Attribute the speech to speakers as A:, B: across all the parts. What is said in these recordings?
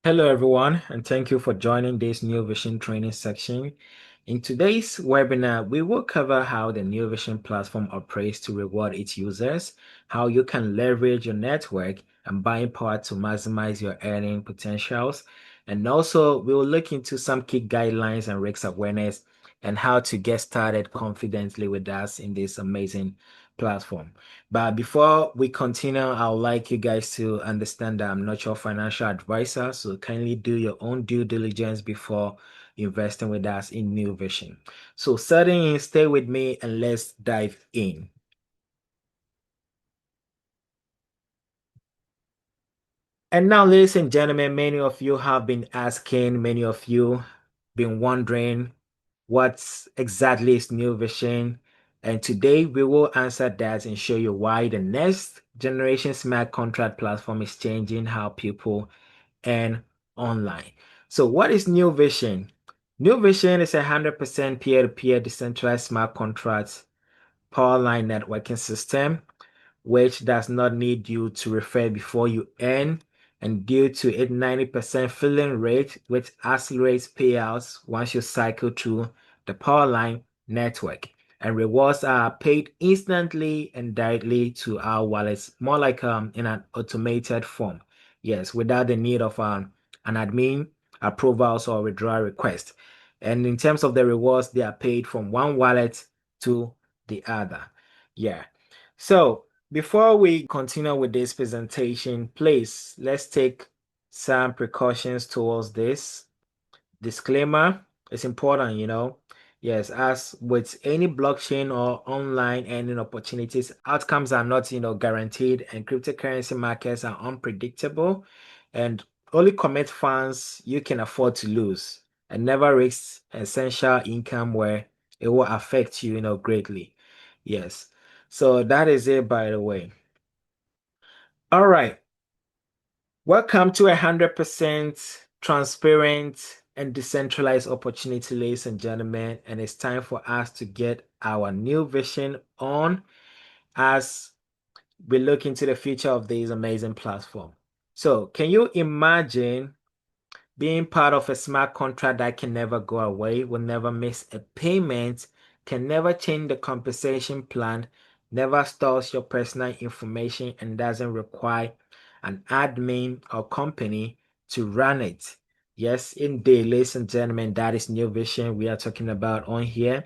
A: Hello, everyone, and thank you for joining this New Vision training section. In today's webinar, we will cover how the New Vision platform operates to reward its users, how you can leverage your network and buying power to maximize your earning potentials, and also we will look into some key guidelines and risk awareness and how to get started confidently with us in this amazing platform. But before we continue, I would like you guys to understand that I'm not your financial advisor, so kindly do your own due diligence before investing with us in New Vision. So setting in, stay with me and let's dive in. And now, ladies and gentlemen, many of you have been asking, many of you been wondering what exactly is New Vision. And today we will answer that and show you why the next generation smart contract platform is changing how people earn online. So what is New Vision? New Vision is 100% peer-to-peer decentralized smart contracts Powerline networking system which does not need you to refer before you earn, and due to its 90% filling rate, which accelerates payouts once you cycle through the Powerline network. And rewards are paid instantly and directly to our wallets, more like in an automated form. Yes, without the need of an admin approvals or withdrawal request. And in terms of the rewards, they are paid from one wallet to the other. Yeah. So before we continue with this presentation, please let's take some precautions towards this. Disclaimer, it's important, Yes, as with any blockchain or online earning opportunities, outcomes are not, guaranteed, and cryptocurrency markets are unpredictable, and only commit funds you can afford to lose, and never risk essential income where it will affect you, greatly. Yes. So that is it, by the way. All right. Welcome to 100% transparent and decentralized opportunity, ladies and gentlemen. And it's time for us to get our new vision on as we look into the future of this amazing platform. So, can you imagine being part of a smart contract that can never go away, will never miss a payment, can never change the compensation plan, never stores your personal information, and doesn't require an admin or company to run it? Yes, indeed, ladies and gentlemen, that is New Vision we are talking about on here.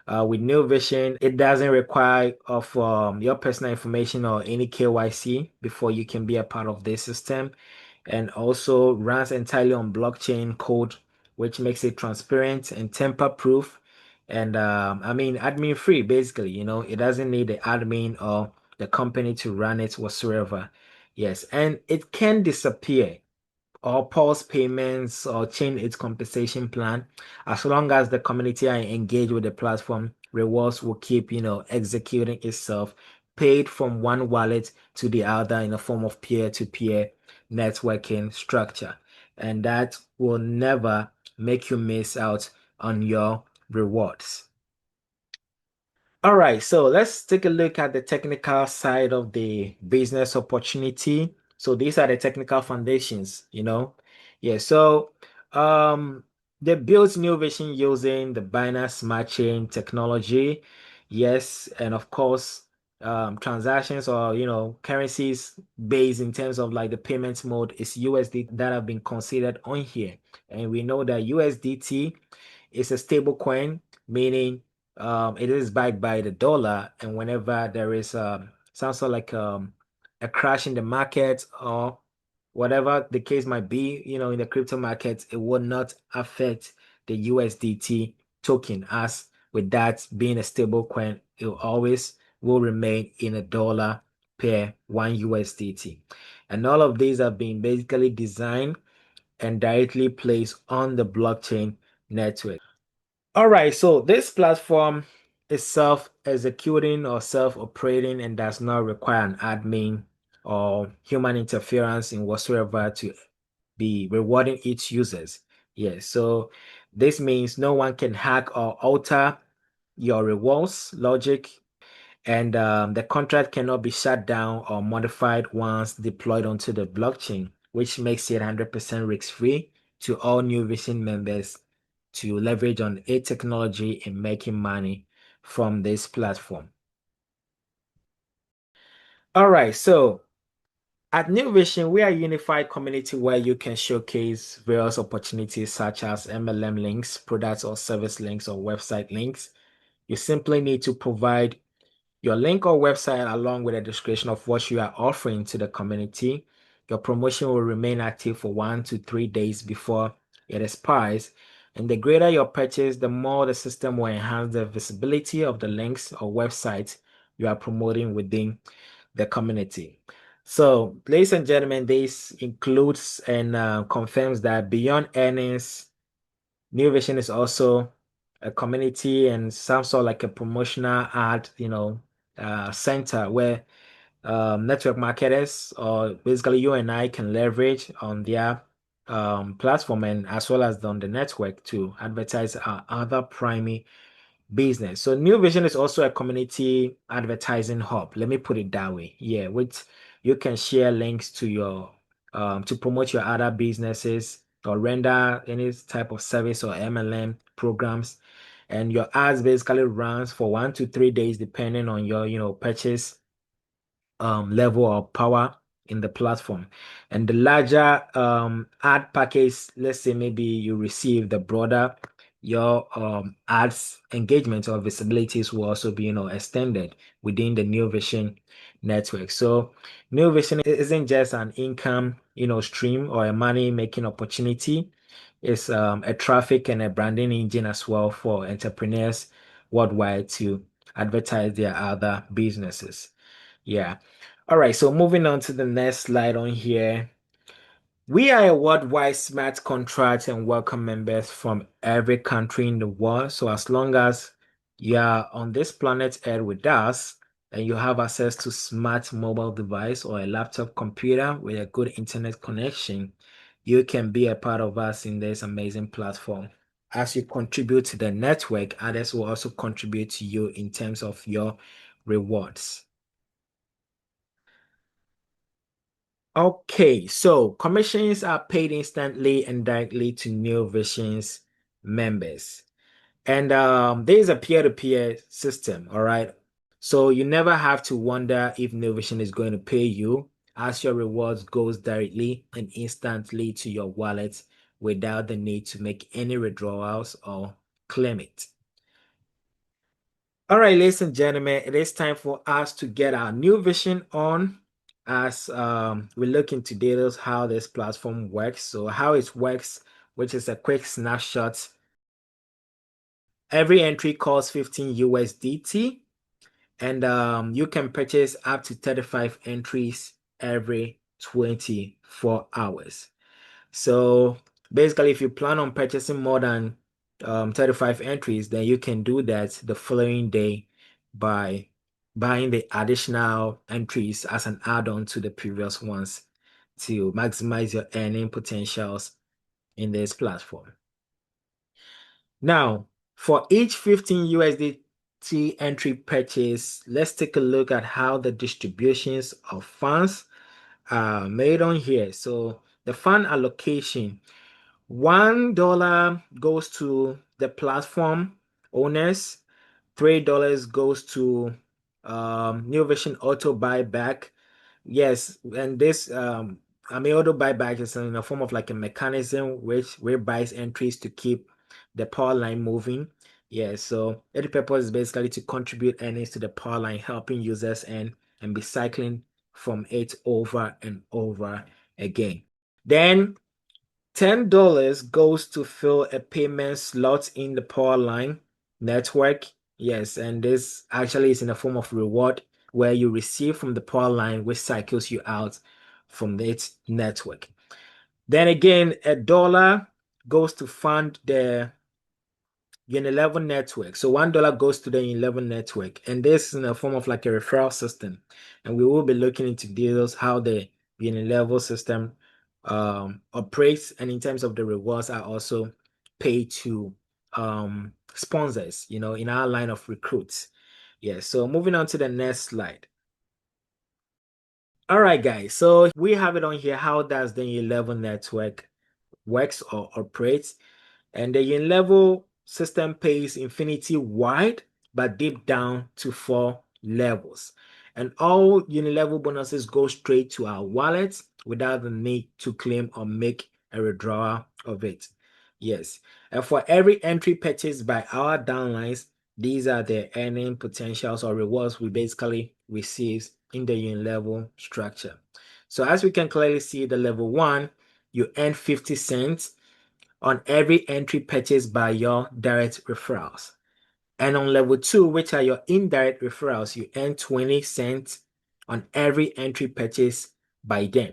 A: With New Vision, it doesn't require of your personal information or any KYC before you can be a part of this system, and also runs entirely on blockchain code, which makes it transparent and tamper-proof. And I mean, admin free, basically, it doesn't need the admin or the company to run it whatsoever. Yes, and it can disappear or pause payments or change its compensation plan. As long as the community are engaged with the platform, rewards will keep, executing itself, paid from one wallet to the other in a form of peer-to-peer networking structure. And that will never make you miss out on your rewards. All right, so let's take a look at the technical side of the business opportunity. So these are the technical foundations, Yeah, so um they built New Vision using the Binance Smart Chain technology. Yes, and of course, transactions or currencies based in terms of like the payments mode is USD that have been considered on here. And we know that USDT is a stable coin, meaning it is backed by the dollar, and whenever there is some sort of like a crash in the market or whatever the case might be, in the crypto markets, it will not affect the USDT token. As with that being a stable coin, it always will remain in a dollar per one USDT. And all of these have been basically designed and directly placed on the blockchain network. All right, so this platform is self-executing or self-operating and does not require an admin or human interference in whatsoever to be rewarding its users. Yes, so this means no one can hack or alter your rewards logic, and the contract cannot be shut down or modified once deployed onto the blockchain which makes it 100% risk-free to all NuVision members to leverage on a technology in making money from this platform. All right, so at NuVision, we are a unified community where you can showcase various opportunities such as MLM links, products or service links, or website links. You simply need to provide your link or website along with a description of what you are offering to the community. Your promotion will remain active for 1 to 3 days before it expires. And the greater your purchase, the more the system will enhance the visibility of the links or websites you are promoting within the community. So, ladies and gentlemen, this includes and confirms that beyond earnings, NuVision is also a community and some sort of like a promotional ad, center where network marketers or basically you and I can leverage on their platform and as well as on the network to advertise our other primary business. So NuVision is also a community advertising hub. Let me put it that way. Yeah, which you can share links to your to promote your other businesses or render any type of service or MLM programs. And your ads basically runs for 1 to 3 days depending on your purchase level of power in the platform. And the larger ad package, let's say maybe you receive the broader, your ads engagement or visibilities will also be extended within the NuVision network. So NuVision isn't just an income stream or a money making opportunity. It's a traffic and a branding engine as well for entrepreneurs worldwide to advertise their other businesses. Yeah. All right. So moving on to the next slide on here. We are a worldwide smart contract and welcome members from every country in the world. So as long as you are on this planet Earth with us and you have access to smart mobile device or a laptop computer with a good internet connection, you can be a part of us in this amazing platform. As you contribute to the network, others will also contribute to you in terms of your rewards. Okay, so commissions are paid instantly and directly to NuVision's members. And there is a peer-to-peer system, all right? So you never have to wonder if NuVision is going to pay you as your rewards goes directly and instantly to your wallet without the need to make any withdrawals or claim it. All right, ladies and gentlemen, it is time for us to get our NuVision on as we look into details how this platform works. So how it works, which is a quick snapshot. Every entry costs 15 USDT, and you can purchase up to 35 entries every 24 hours. So basically, if you plan on purchasing more than 35 entries, then you can do that the following day by buying the additional entries as an add-on to the previous ones to maximize your earning potentials in this platform. Now, for each 15 USDT entry purchase, let's take a look at how the distributions of funds are made on here. So the fund allocation, $1 goes to the platform owners, $3 goes to NuVision Auto Buyback. Yes, and this auto buyback is in a form of like a mechanism which buys entries to keep the power line moving. Yeah, so the purpose is basically to contribute earnings to the power line, helping users and be cycling from it over and over again. Then $10 goes to fill a payment slot in the Powerline network. Yes, and this actually is in the form of reward where you receive from the Powerline, which cycles you out from its network. Then again, $1 goes to fund the Uni-Level network. So $1 goes to the Uni-Level network, and this is in the form of like a referral system. And we will be looking into details how the Uni-Level system operates, and in terms of the rewards are also paid to sponsors, in our line of recruits. Yeah, so moving on to the next slide. All right, guys. So we have it on here. How does the Uni-Level network works or operates? And the Uni-Level system pays infinity wide, but deep down to 4 levels. And all Uni-Level bonuses go straight to our wallets without the need to claim or make a withdrawal of it. Yes. And for every entry purchased by our downlines, these are the earning potentials or rewards we basically receive in the Uni-Level structure. So as we can clearly see, the level 1, you earn 50 cents on every entry purchased by your direct referrals. And on level 2, which are your indirect referrals, you earn 20 cents on every entry purchased by them.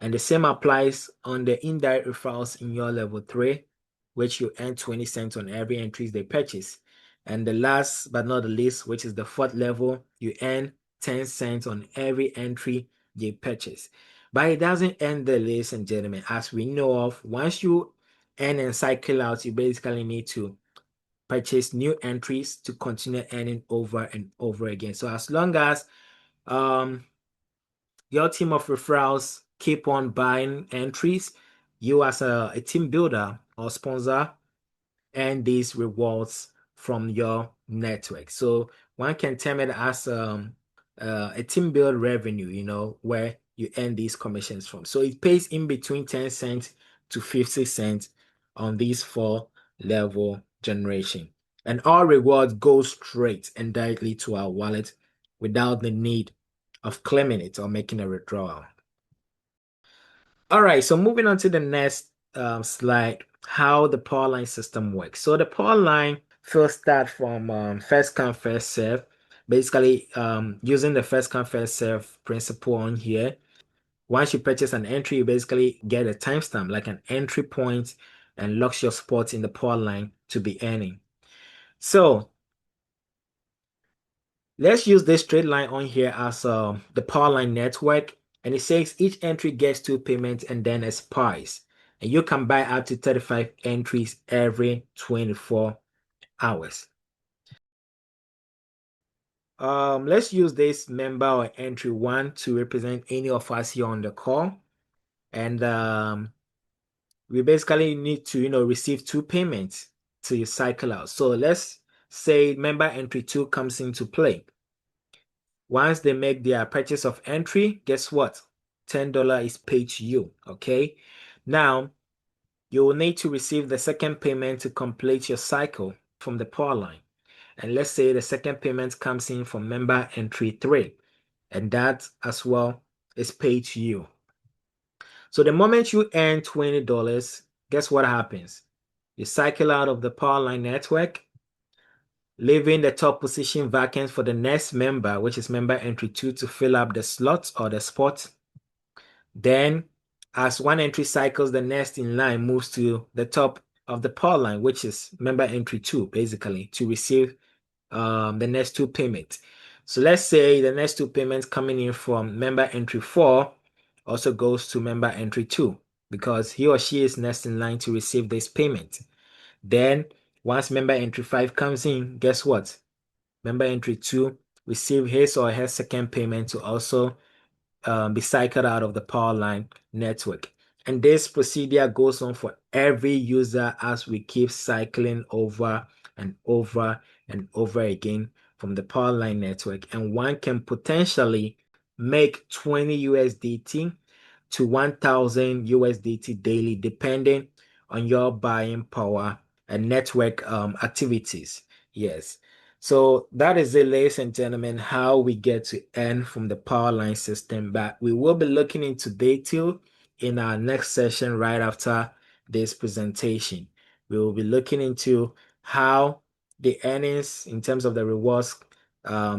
A: And the same applies on the indirect referrals in your level 3, which you earn 20 cents on every entries they purchase. And the last but not the least, which is the 4th level, you earn 10 cents on every entry they purchase. But it doesn't end there, ladies and gentlemen. As we know of, once you earn and cycle out, you basically need to purchase new entries to continue earning over and over again. So as long as um your team of referrals keep on buying entries, you as a team builder or sponsor earn these rewards from your network. So one can term it as a team build revenue, where you earn these commissions from. So it pays in between 10 cents to 50 cents on these 4 level generation. And all rewards go straight and directly to our wallet without the need of claiming it or making a withdrawal. All right, so moving on to the next slide, how the Powerline system works. So the Powerline first start from first come, first serve, basically using the first come, first serve principle on here. Once you purchase an entry, you basically get a timestamp, like an entry point, and locks your spot in the Powerline to be earning. So let's use this straight line on here as the Powerline network. And it says each entry gets 2 payments and then expires. And you can buy up to 35 entries every 24 hours. Let's use this member or entry 1 to represent any of us here on the call. And we basically need to, receive 2 payments to cycle out. So let's say member entry 2 comes into play. Once they make their purchase of entry, guess what? $10 is paid to you, okay? Now, you will need to receive the second payment to complete your cycle from the Powerline. And let's say the second payment comes in from member entry 3, and that as well is paid to you. So the moment you earn $20, guess what happens? You cycle out of the Powerline network, leaving the top position vacant for the next member, which is member entry 2, to fill up the slot or the spot. Then, as one entry cycles, the next in line moves to the top of the Powerline, which is member entry 2, basically, to receive the next 2 payments. So let's say the next 2 payments coming in from member entry 4 also goes to member entry 2 because he or she is next in line to receive this payment. Then once member entry 5 comes in, guess what? Member entry 2 receive his or her second payment to also be cycled out of the Powerline network. And this procedure goes on for every user as we keep cycling over and over and over again from the Powerline network. And one can potentially make 20 USDT to 1000 USDT daily, depending on your buying power and network activities. Yes. So that is it, ladies and gentlemen, how we get to earn from the Powerline system. But we will be looking into detail in our next session right after this presentation. We will be looking into how the earnings in terms of the rewards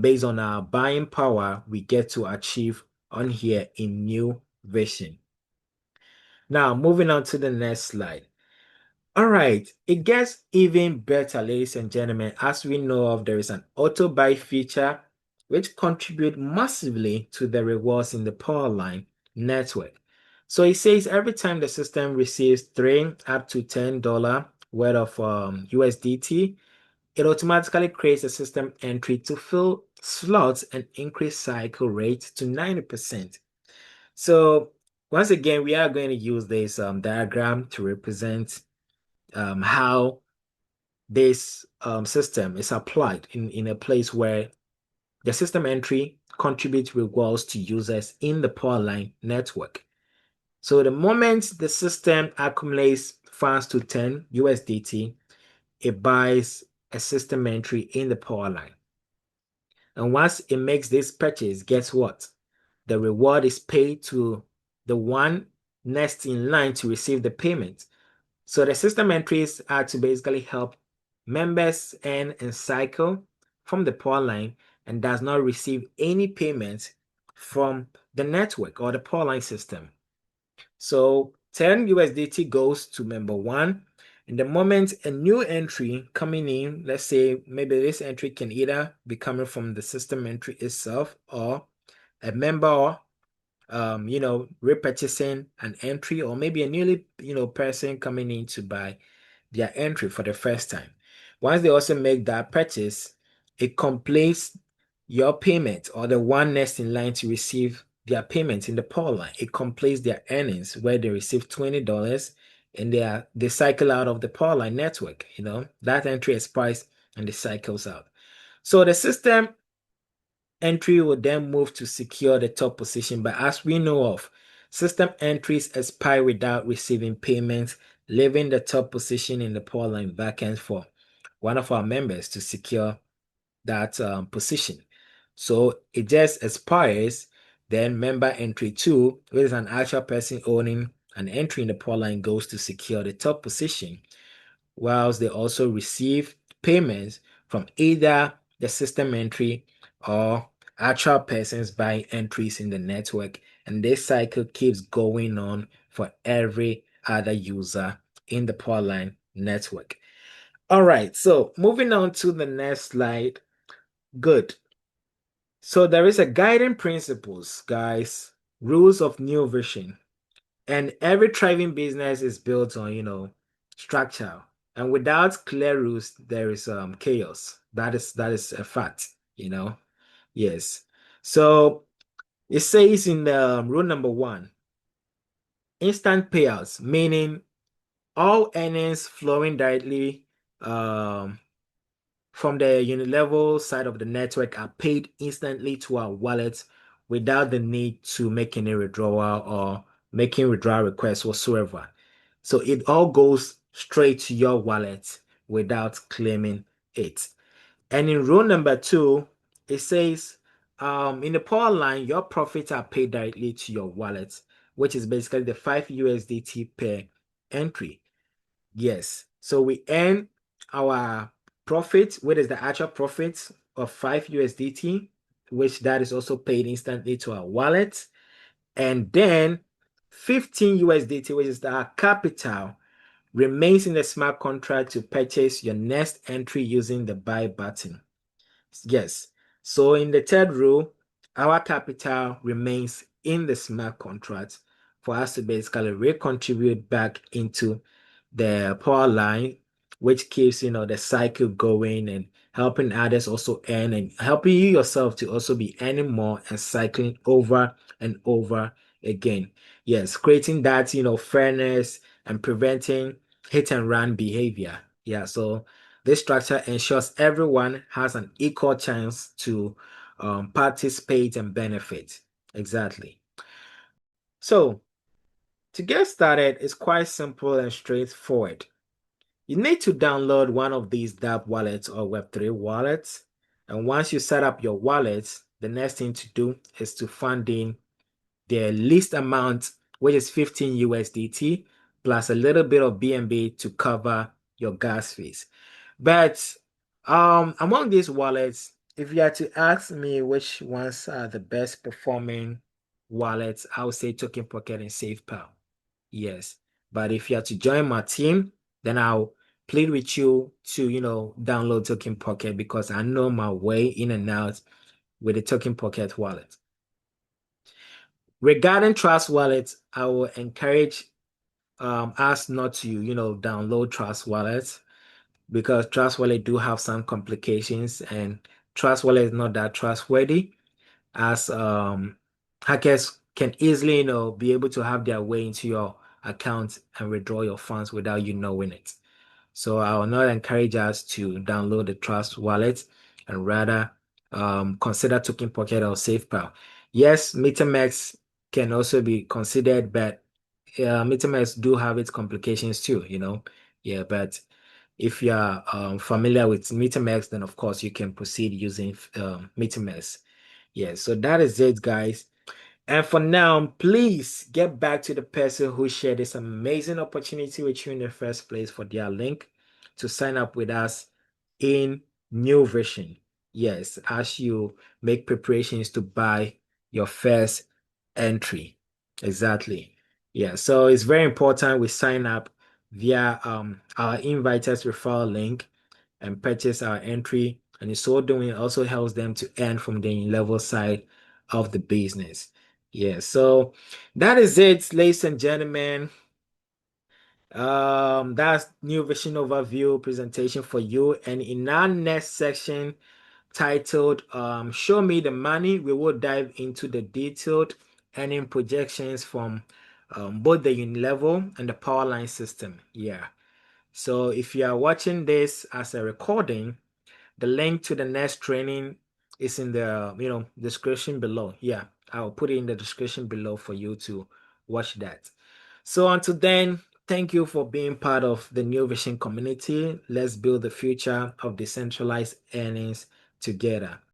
A: based on our buying power we get to achieve on here in NuVizion. Now, moving on to the next slide. All right, it gets even better, ladies and gentlemen. As we know of, there is an auto buy feature which contribute massively to the rewards in the Powerline network. So it says every time the system receives 3 up to $10 worth of USDT, it automatically creates a system entry to fill slots and increase cycle rate to 90%. So once again, we are going to use this diagram to represent how this system is applied in a place where the system entry contributes rewards to users in the Powerline network. So the moment the system accumulates funds to 10 USDT, it buys a system entry in the Powerline. And once it makes this purchase, guess what? The reward is paid to the one next in line to receive the payment. So the system entries are to basically help members earn and cycle from the Powerline and does not receive any payment from the network or the Powerline system. So 10 USDT goes to member one. And the moment a new entry coming in, let's say maybe this entry can either be coming from the system entry itself or a member repurchasing an entry, or maybe a newly, person coming in to buy their entry for the first time. Once they also make that purchase, it completes your payment or the one next in line to receive their payment in the power line. It completes their earnings where they receive $20 and they cycle out of the power line network. That entry expires and it cycles out. So the system entry will then move to secure the top position. But as we know of, system entries expire without receiving payments, leaving the top position in the Powerline backend for one of our members to secure that position. So it just expires. Then member entry two, which is an actual person owning an entry in the Powerline, goes to secure the top position, whilst they also receive payments from either the system entry or actual persons buying entries in the network. And this cycle keeps going on for every other user in the Powerline network. All right, so moving on to the next slide. Good. So there is a guiding principles, guys, rules of NuVision. And every thriving business is built on, structure. And without clear rules, there is chaos. That is a fact. Yes. So it says in the rule number one, instant payouts, meaning all earnings flowing directly um, from the Uni-Level side of the network are paid instantly to our wallet without the need to make any withdrawal or making withdrawal requests whatsoever. So it all goes straight to your wallet without claiming it. And in rule number two, it says in the power line, your profits are paid directly to your wallet, which is basically the 5 USDT per entry. Yes. So we earn our profit, what is the actual profit of 5 USDT, which that is also paid instantly to our wallet. And then 15 USDT, which is our capital, remains in the smart contract to purchase your next entry using the buy button. Yes. So in the third rule, our capital remains in the smart contract for us to basically recontribute back into the power line, which keeps the cycle going and helping others also earn and helping you yourself to also be earning more and cycling over and over again. Yes, creating that fairness and preventing hit and run behavior. Yeah, so this structure ensures everyone has an equal chance to participate and benefit. Exactly. So to get started, it's quite simple and straightforward. You need to download one of these dApp wallets or Web3 wallets. And once you set up your wallet, the next thing to do is to fund in the least amount, which is 15 USDT, plus a little bit of BNB to cover your gas fees. But among these wallets, if you had to ask me which ones are the best performing wallets, I would say Token Pocket and SafePal. Yes. But if you are to join my team, then I'll plead with you to, download Token Pocket because I know my way in and out with the Token Pocket wallet. Regarding Trust Wallet, I will encourage us not to, download Trust Wallet because Trust Wallet do have some complications and Trust Wallet is not that trustworthy as hackers can easily, be able to have their way into your account and withdraw your funds without you knowing it. So I will not encourage us to download the Trust wallet and rather consider Token Pocket or SafePal. Yes, MetaMask can also be considered, but MetaMask do have its complications too. Yeah, but if you are familiar with MetaMask, then of course you can proceed using MetaMask. Yeah, so that is it, guys. And for now, please get back to the person who shared this amazing opportunity with you in the first place for their link to sign up with us in NuVision. Yes, as you make preparations to buy your first entry. Exactly. Yeah, so it's very important we sign up via our inviters referral link and purchase our entry. And in so doing, it also helps them to earn from the level side of the business. Yeah, so that is it, ladies and gentlemen. That's New Vision Overview presentation for you. And in our next section titled Show Me the Money, we will dive into the detailed earning projections from both the Uni-Level and the Powerline system. Yeah. So if you are watching this as a recording, the link to the next training is in the description below. Yeah, I'll put it in the description below for you to watch that. So until then, thank you for being part of the New Vision community. Let's build the future of decentralized earnings together.